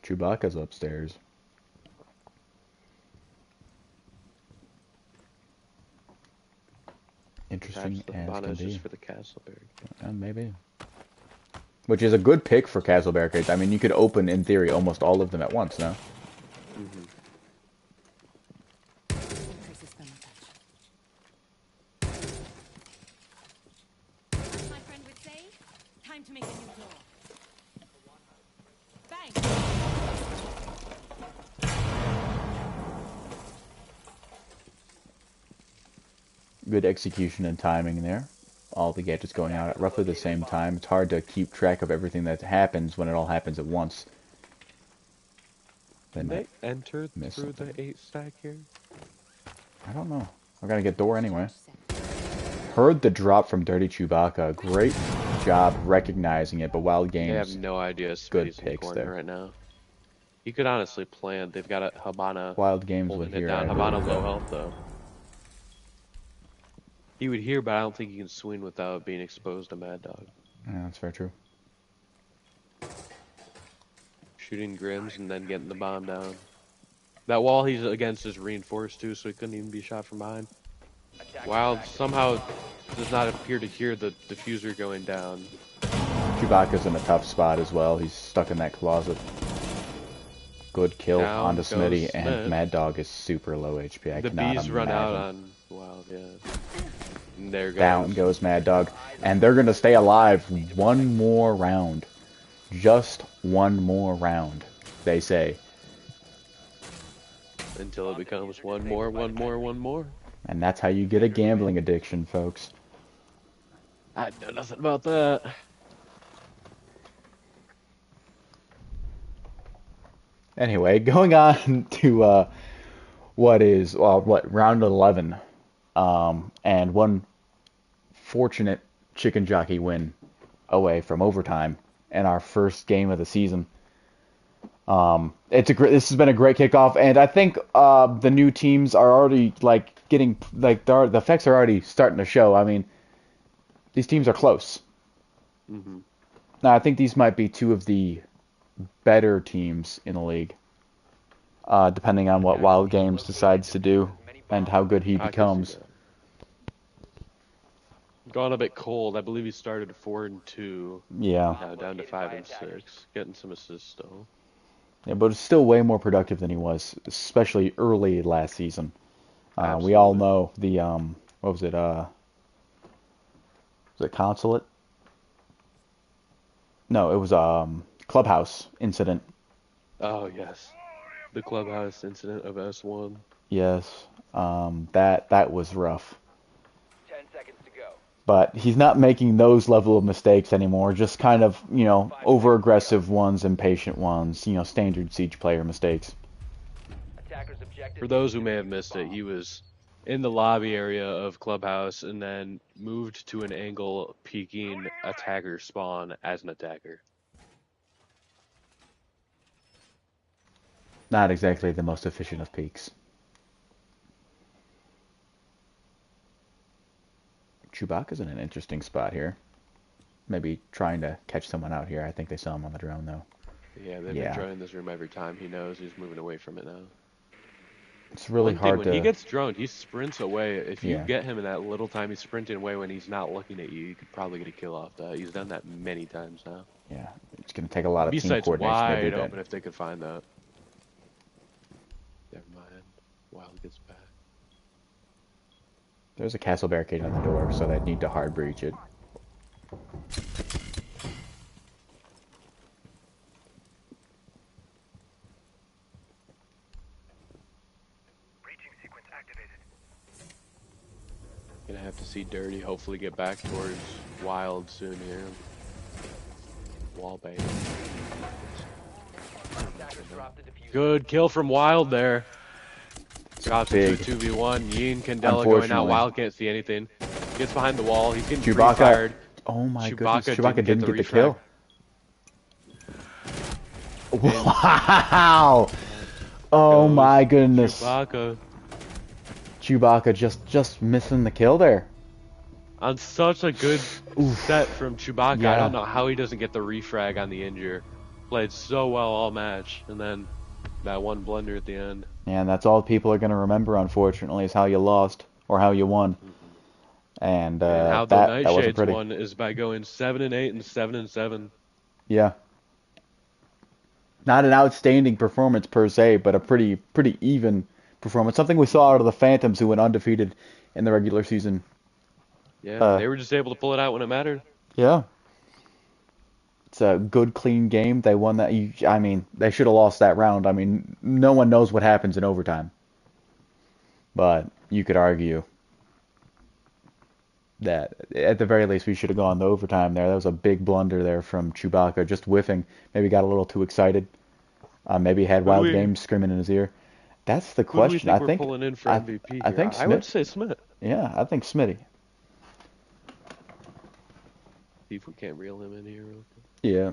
Chewbacca's upstairs. Interesting as can be. Just for the castle barricade. Maybe. Which is a good pick for castle barricades. I mean, you could open, in theory, almost all of them at once, no? Mm-hmm. My friend would say, time to make a new door. Bang! Good execution and timing there. All the gadgets going out at roughly the same time. It's hard to keep track of everything that happens when it all happens at once. They entered miss through something. the 8 stack here? I don't know. I'm gonna get door anyway. Heard the drop from Dirty Chewbacca. Great job recognizing it, but Wild Games. They have no idea. Good Smitty's in the picks corner there. right now. He could honestly plan. They've got a Hibana Wild Games would holding it hear. down. Hibana low health though. He would hear, but I don't think he can swing without being exposed to Mad Dog. Yeah, that's very true. Shooting Grims and then getting the bomb down. That wall he's against is reinforced too, so he couldn't even be shot from behind. Wild somehow does not appear to hear the diffuser going down. Chewbacca's in a tough spot as well. He's stuck in that closet. Good kill Down onto goes Smitty, and Smith. Mad Dog is super low HP. I The cannot bees run out imagine. on Wild, yeah. And there goes. Down goes Mad Dog. And they're going to stay alive one more round. Just one more round, they say. Until it becomes one more, one more, one more. And that's how you get a gambling addiction, folks. I know nothing about that. Anyway, going on to what round 11, and one fortunate chicken jockey win away from overtime in our first game of the season. This has been a great kickoff, and I think the new teams are already getting the effects are already starting to show. I mean, these teams are close. Mm-hmm. Now, I think these might be two of the better teams in the league, depending on what Wild Games decides to do and how good he becomes. Gone a bit cold. I believe he started 4-2. Yeah. Now down to 5-6. Getting some assists though. Yeah, but it's still way more productive than he was, especially early last season. We all Absolutely. know the what was it? Was it Consulate? No, it was Clubhouse incident. Oh yes, the clubhouse incident of S1. Yes, that was rough. 10 seconds to go. But he's not making those level of mistakes anymore. Just kind of, over aggressive ones, impatient ones. Standard Siege player mistakes. Attackers objective For is those to who may have defuse the missed it, bomb. he was in the lobby area of Clubhouse and then moved to an angle peeking attacker spawn as an attacker. Not exactly the most efficient of peaks. Chewbacca's in an interesting spot here. Maybe trying to catch someone out here. I think they saw him on the drone, though. Yeah, they've been Yeah. droning this room every time. He knows he's moving away from it now. It's really One thing, hard when he to... gets droned, he sprints away. If you Yeah. get him in that little time he's sprinting away when he's not looking at you, you could probably get a kill off that. He's done that many times now. Yeah. It's going to take a lot of team B-site's coordination to do wide that. open if they could find that. Never mind. Wild gets back. There's a castle barricade on the door, so they'd need to hard breach it. Gonna have to see Dirty hopefully get back towards Wild soon here. Wall bait. Attackers drop the diffuser. Good kill from Wild there. Drops Big. into 2v1. Yin Candela going out. Unfortunately. Wild can't see anything. Gets behind the wall. He's getting Chewbacca. pre-fired. Oh my Chewbacca goodness. Chewbacca didn't get the refrag. kill. Wow. Oh Goes my goodness. Chewbacca Just missing the kill there. on such a good set from Chewbacca. Yeah. I don't know how he doesn't get the refrag on the injure. Played so well all match, and then that one blunder at the end. And that's all people are going to remember, unfortunately, is how you lost or how you won. And And how the that wasn't Nightshades pretty. won is by going 7-8 and 7-7. Yeah. Not an outstanding performance per se, but a pretty even performance. Something we saw out of the Phantoms, who went undefeated in the regular season. Yeah, they were just able to pull it out when it mattered. Yeah. It's a good, clean game. They won that. I mean, they should have lost that round. I mean, no one knows what happens in overtime. But you could argue that at the very least we should have gone to overtime there. That was a big blunder there from Chewbacca, just whiffing. Maybe got a little too excited. Maybe had Who do Wild we- Games screaming in his ear. That's the Who do we question. think I we're think pulling in for I, MVP I here? think I would Smith. say Smith. Yeah, I think Smitty. See if we can't reel him in here real quick. Yeah.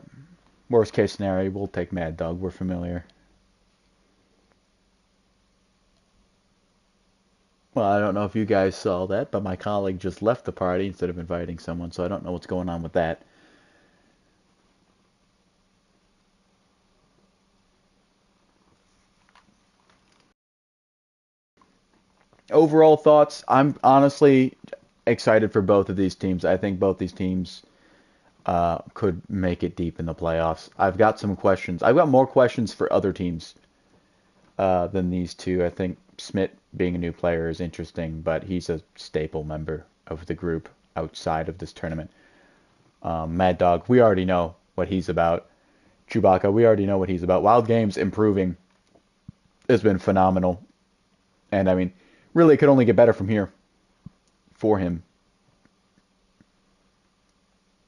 Worst case scenario, we'll take Mad Dog. We're familiar. Well, I don't know if you guys saw that, but my colleague just left the party instead of inviting someone, so I don't know what's going on with that. Overall thoughts, I'm honestly excited for both of these teams. I think both these teams could make it deep in the playoffs. I've got some questions. I've got more questions for other teams than these two. I think Smith being a new player is interesting, but he's a staple member of the group outside of this tournament. Mad Dog, we already know what he's about. Chewbacca, we already know what he's about. Wild Games improving has been phenomenal. And I mean, really, it could only get better from here for him.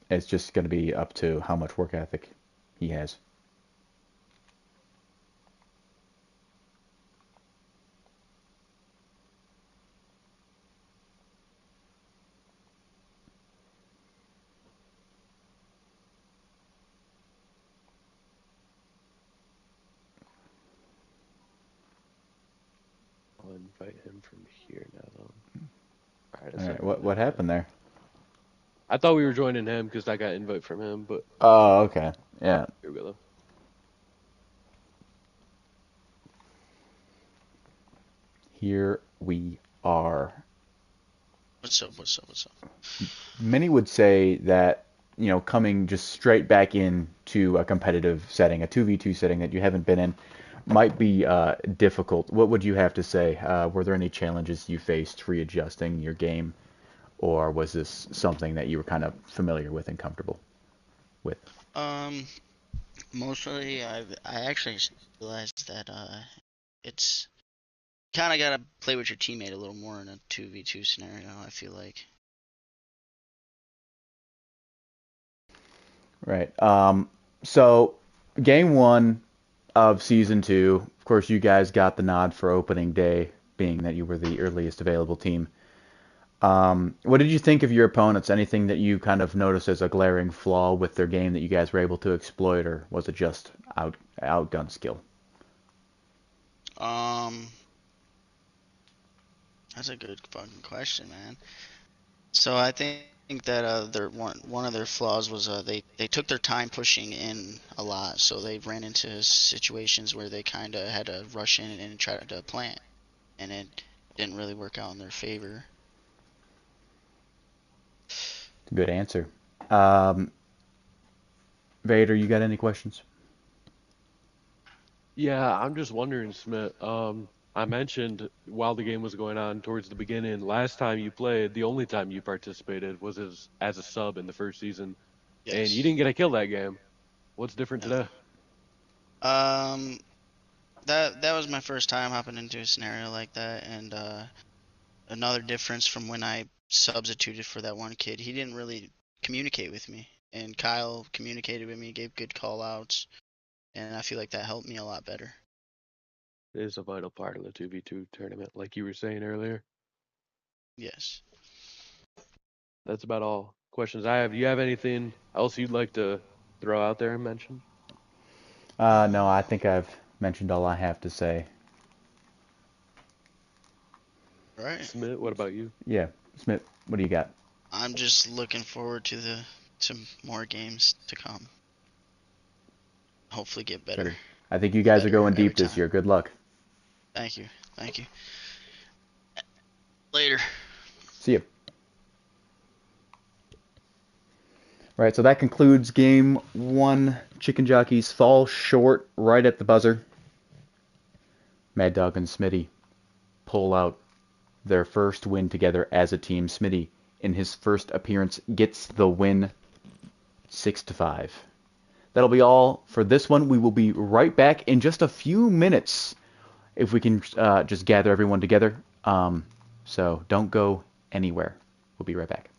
It's just going to be up to how much work ethic he has. I'll invite him from here now, though. All right, what happened there? I thought we were joining him because I got invite from him, but Oh, okay. Yeah. here we go. Here we are. What's up? Many would say that coming just straight back into a competitive setting, a 2v2 setting that you haven't been in, might be difficult. What would you have to say? Were there any challenges you faced readjusting your game, or was this something that you were kind of familiar with and comfortable with? Um, Mostly, I actually realized that it's kind of gotta play with your teammate a little more in a 2v2 scenario. I feel like. Right. So game one of season two, of course, you guys got the nod for opening day, being that you were the earliest available team. What did you think of your opponents? Anything that you kind of noticed as a glaring flaw with their game that you guys were able to exploit, or was it just outgun skill? Um, that's a good fucking question, man. So I think that their one of their flaws was they took their time pushing in a lot, so they ran into situations where they kind of had to rush in and try to plant, and it didn't really work out in their favor. Good answer. Um, Vader, you got any questions? Yeah, I'm just wondering, Smith. I mentioned while the game was going on towards the beginning, last time you played, the only time you participated was as a sub in the first season, and you Yes. didn't get a kill that game. What's different No. today? Um, that was my first time hopping into a scenario like that, and another difference from when I substituted for that one kid, he didn't really communicate with me, and Kyle communicated with me, gave good call outs, and I feel like that helped me a lot better. It is a vital part of the 2v2 tournament, like you were saying earlier. Yes. That's about all questions I have. Do you have anything else you'd like to throw out there and mention? No, I think I've mentioned all I have to say. All right. Smith, what about you? Yeah, Smith, what do you got? I'm just looking forward to more games to come. Hopefully get better, Better. I think you guys are going every deep this time. year. Good luck. Thank you. Thank you. Later. See you. Right, so that concludes game one. Chicken Jockeys fall short right at the buzzer. Mad Dog and Smitty pull out their first win together as a team. Smitty, in his first appearance, gets the win 6-5. That'll be all for this one. We will be right back in just a few minutes if we can just gather everyone together. So don't go anywhere. We'll be right back.